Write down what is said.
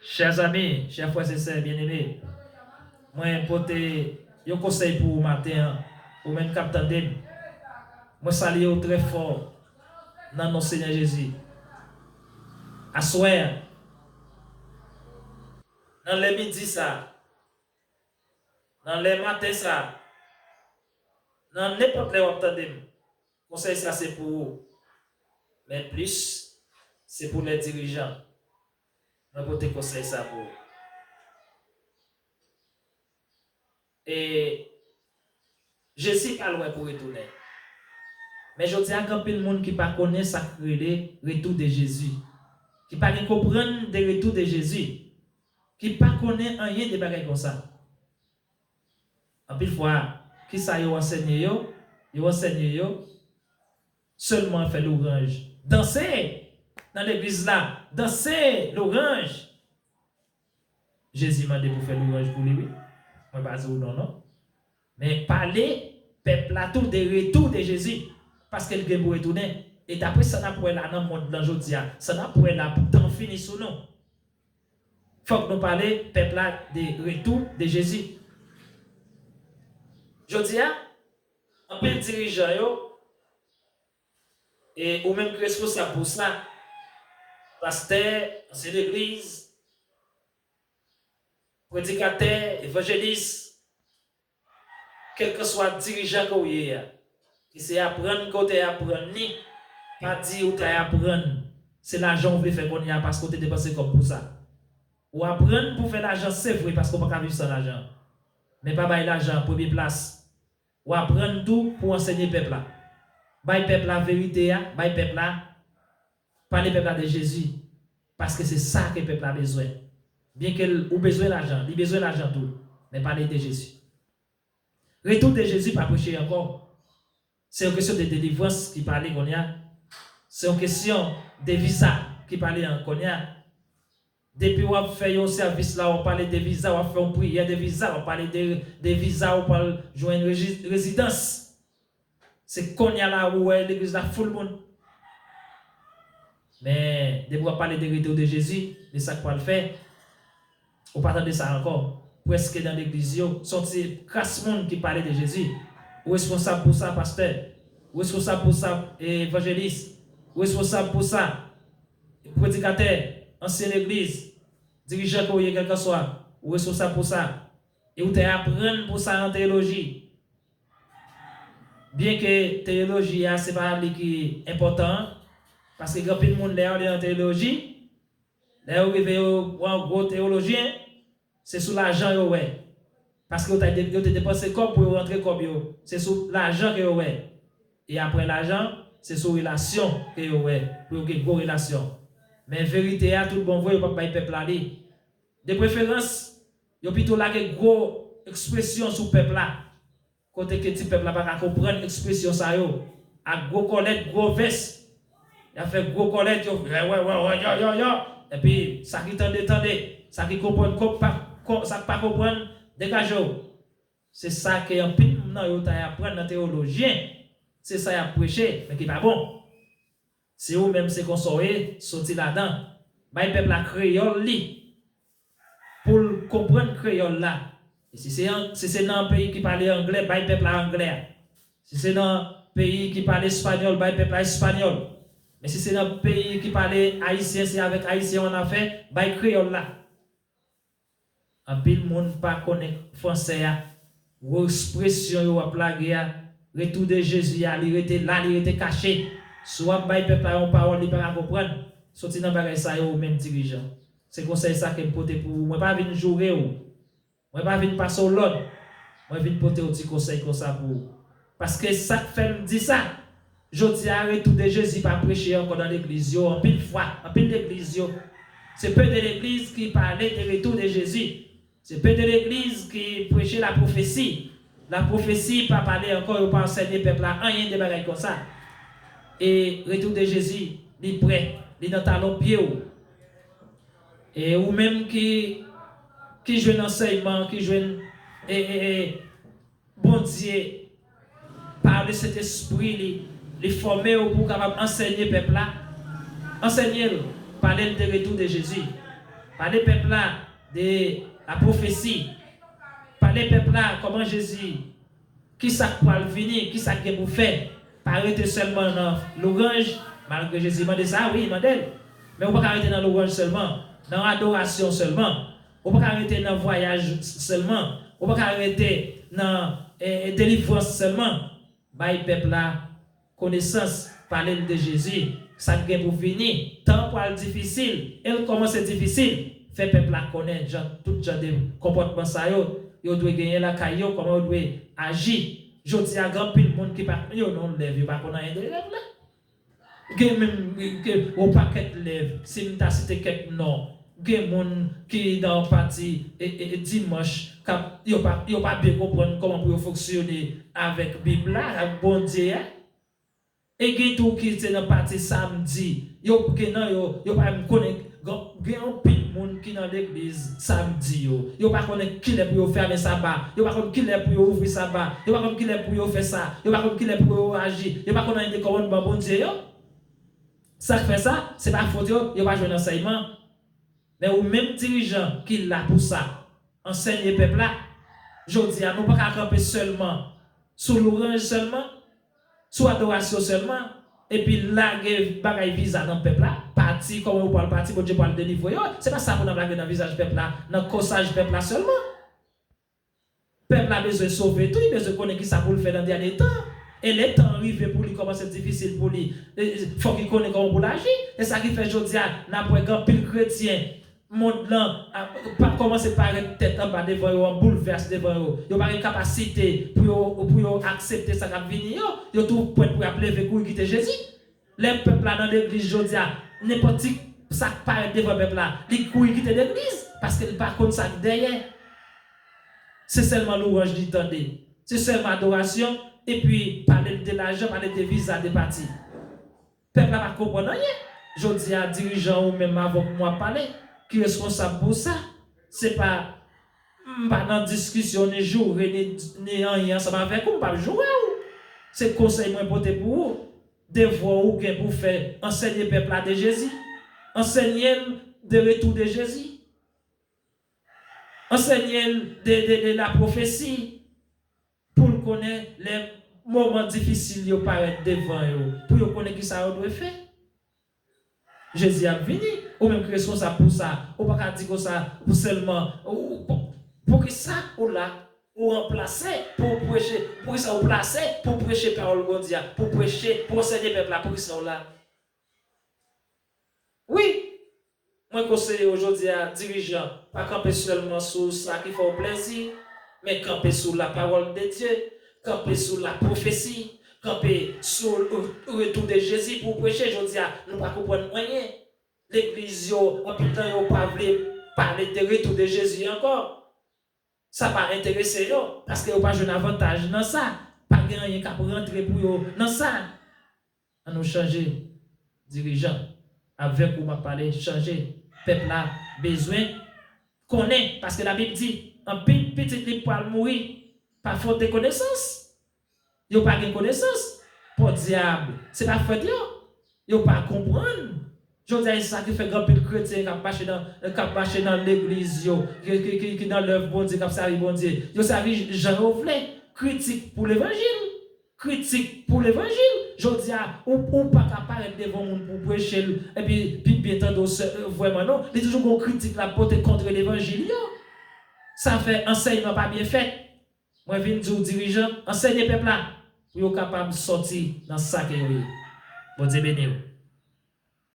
Chers amis, chers frères et sœurs bien-aimés, moi porter un conseil pour vous matin, ou même capitaine. Moi salue très fort dans notre Seigneur Jésus. À soir, dans les midis ça, dans les matins ça, dans n'importe les entendez. Conseil ça c'est pour vous. Mais plus, c'est pour les dirigeants. Moi porter conseil ça pour vous. Et Jésus pas loin pour retourner. Mais je dis à grand pile monde qui pas connaît ça le retour de Jésus, qui pas comprendre le retour de Jésus, qui pas connaît rien de bagages comme ça. En pile fois, qui ça yo enseigné yo, seulement faire l'orange. Danser dans l'église là, danser l'orange. Jésus m'a dit pour faire l'orange pour lui. Moi pas dire non. Mais parler peuple là tout de retour de Jésus parce qu'elle veut retourner et après ça n'a pas là dans le monde dans aujourd'hui, ça n'a pas là pour temps fini sous nous. Faut que nous parler peuple là de retour de Jésus. Aujourd'hui, un peu dirigeant yo et ou même responsable pour ça, pasteur, c'est l'église, prédicateur, évangéliste, quel que soit dirigeant qu'on y est, qui c'est apprendre côté apprendre ni pas dire ou t'as apprendre, c'est l'argent qu'on veut faire qu'on y a parce qu'on te dépensé comme pour ça. Ou apprendre pour faire l'argent c'est vrai parce qu'on peut pas vivre sans l'argent. Mais pas bailler l'argent première place. Ou apprendre tout pour enseigner peuple là. Bailler peuple la vérité, bailler peuple là parler peuple là de Jésus parce que c'est ça que le peuple a besoin. Bien qu'il ait besoin d'argent, il a besoin d'argent tout, mais parler de Jésus. Retour de Jésus pas prêcher encore. C'est une question de délivrance qui parlait qu'on y a. C'est une question de visa qui parlait qu'on y a. Depuis on fait un service là, on parle de visa, on fait une prière de visa, on parle de visa, on parle de joindre une résidence. C'est qu'on y a là où l'église là full monde. Mais depuis on parle de retour de Jésus, de ça qu'on va le faire, on parle de ça encore. Presque dans l'église, sont ces crasse monde qui parlaient de Jésus. Ou responsable pour ça, pasteur? Ou responsable pour ça, évangéliste? Ou responsable pour ça, prédicateur, ancienne église, dirigeant qu'on y est quel que soit? Ou responsable pour ça? Et vous apprendre pour ça en théologie. Bien que théologie, c'est pas qui est important, parce que quand le monde est en théologie, là où il y a un gros théologien, c'est sous l'argent ouais. Parce que vous avez dépensé comme pour rentrer comme yo. C'est sous l'argent que vous avez. Et après l'argent, c'est sous relation que vous avez. Pour une bonne relation. Mais en vérité, tout le bon voie, vous ne pouvez pas peuple aller. De préférence, il y a plutôt là que gros expression sur le peuple là. Côté que le peuple là pas comprendre l'expression ça yo. A gros collègue, gros veste. Il a fait gros collègue, yo. Et puis, ça qui tendez, ça qui comprend ça pas comprendre, dégagez-vous. C'est ça que un pile non yo ta apprendre dans théologien, c'est ça y a prêché mais qui pas bon. C'est ou même c'est qu'on sorti là-dedans. Bah peuple la créole li pour comprendre créole là. Et si c'est dans un pays qui parle anglais, bah peuple anglais. Si c'est dans un pays qui parle espagnol, bah peuple espagnol. Mais si c'est dans un pays qui parle haïtien, c'est avec haïtien on a fait, bah créole là. Un pile monde pas connaît français ou expression ou plagué retour de Jésus il était là il était caché soit bail peuple en parole il pas comprendre sorti dans bagay ça ou même dirigeant c'est conseil ça que me porter pour moi pas venir jouer ou moi pas venir passer au l'autre moi venir porter un petit conseil comme ça pour parce que ça fait me dit ça je dis à retour de Jésus pas prêcher encore dans l'église en pile fois en pile d'église c'est peu de l'église qui parlait de retour de Jésus. C'est peu de l'église qui prêchait la prophétie. La prophétie, pas parler encore, pas enseigner peuple là, rien de bagaille comme ça. Et retour de Jésus, il est prêt, il est dans talon pied. Et ou même qui joue un enseignement, qui joue bon Dieu, par cet esprit, les former pour capable enseigner peuple là, enseigner, parler de retour de Jésus. Parler peuple là de la prophétie. Parler peuple là comment Jésus, qui ça pour venir, qui ça pour faire. Pas arrêter seulement dans l'orange, malgré Jésus m'a dit ça, oui, il m'a dit. Mais on ne peut pas arrêter dans l'orange seulement, dans l'adoration seulement. On ne peut pas arrêter dans le voyage seulement. On ne peut pas arrêter dans la délivrance seulement. Bah, peuple là, connaissance, parler de Jésus, ça vient pour venir. Tant pour être difficile, et comment c'est difficile, fait peuple là connaître tout genre de comportement ça yo doit gagner la caillou, comment on doit agir. Je dis à grand pile monde qui pas yo non lève, yo pas connaître de lève là. Gen même au paquet lève, si m'ta cité quelques noms. Gen monde qui dans parti et dimanche yo pas bien comprendre comment pour fonctionner avec Bible là, avec bon Dieu. Et gen tout qui était dans parti samedi, yo pas me connaître gen un pile monde qui dans l'église samedi yo pas connaître qui est pour faire sabbat, yo pas connaître qui est pour ouvrir sabbat, yo pas connaître qui est pour faire ça, yo pas connaître qui est pour agir, yo pas connaître comment bon Dieu yo. Ça fait ça, c'est pas faute yo pas jouer enseignement. Mais ou même dirigeant qui là pour ça, enseigner peuple là, je dis à nous pas camper seulement sous l'orange seulement, sous adoration seulement, et puis là bagay visa dans peuple là, parti comme on parle parti, bon Dieu parle de niveau yo, c'est pas ça pour nous blaguer dans visage peuple là, dans causage peuple là seulement. Peuple a besoin de sauver tout, il a besoin de connaître qui ça pour le faire dans les derniers temps. Et les temps arrivent pour lui, comment c'est difficile pour lui. Il faut qu'il connaisse comment pour l'agir. Et ça qui fait aujourd'hui, n'a pas grand pile chrétien. Monde là, pas commencer par être tête en bas devant eux, en bouleverse devant eux. Ils n'ont pas de capacité pour accepter ça qui vient. Ils ont tout pour appeler avec vous quitter Jésus. Les peuples là dans l'église aujourd'hui, n'importe qui ça qui paraît devant le peuple là, ils courent quitter l'église parce qu'ils ne pas comme ça derrière. C'est seulement l'ouvrage du temps. C'est seulement adoration. Et puis, parler de l'argent, parler de visa, de partis. Le peuple n'a pas compris rien. Je dis à dirigeant ou même avant que moi parler, qui est responsable pour ça. Ce n'est pas dans discussion, ni jouer, ni rien, ça va faire comme pas jouer. C'est conseil moins porté pour vous. Devoir ou pour faire enseigner le peuple de Jésus. Enseigner de retour de Jésus. Enseigner de la prophétie. Pour connaître les moments difficiles qui paraissent devant eux, pour connaître qui ça doit faire. Jésus a venu, ou même responsable pour ça, ou pas dire que ça pour seulement, pour que ça ou là, ou remplacer, pour prêcher, pour que ça ou placer, pour prêcher parole de Dieu, pour prêcher, pour enseigner le peuple là, pour que ça ou là. Oui, moi conseille aujourd'hui à dirigeants, pas camper seulement sur ça qui fait plaisir. Mais camper sur la parole de Dieu, camper sur la prophétie, camper sur le retour de Jésus pour prêcher. Je dis, nous ne comprenons pas rien. L'église, en plus de temps, pas parler de retour de Jésus encore. Ça va intéresser parce que vous n'avez pas un avantage dans ça. Pas rien qui pour rentrer pour eux dans ça. On nous changer, dirigeants, avec vous m'a parlé, changer. Peuple a besoin connaît parce que la Bible dit. Un petit livre pour mourir par faute de connaissance. Ils n'ont pas de connaissance. Pour diable, c'est pas faute. Ils n'ont pas comprendre. Je dis ça qui fait grand peu de chrétiens qui marchent dans l'église, qui dans l'œuvre bon Dieu, qui servent bon Dieu. Ils servent Jean Rovlet, critique pour l'évangile. Critique pour l'évangile. Je dis ou pas apparaître devant le monde pour prêcher. Et puis bien entendu, vraiment non. Il y a toujours une critique la portée contre l'évangile. Ça fait enseignement pas bien fait. Moi, je viens dire aux dirigeants, enseignez le peuple là, pour être capable de sortir dans ça que vous. Bon Dieu béni.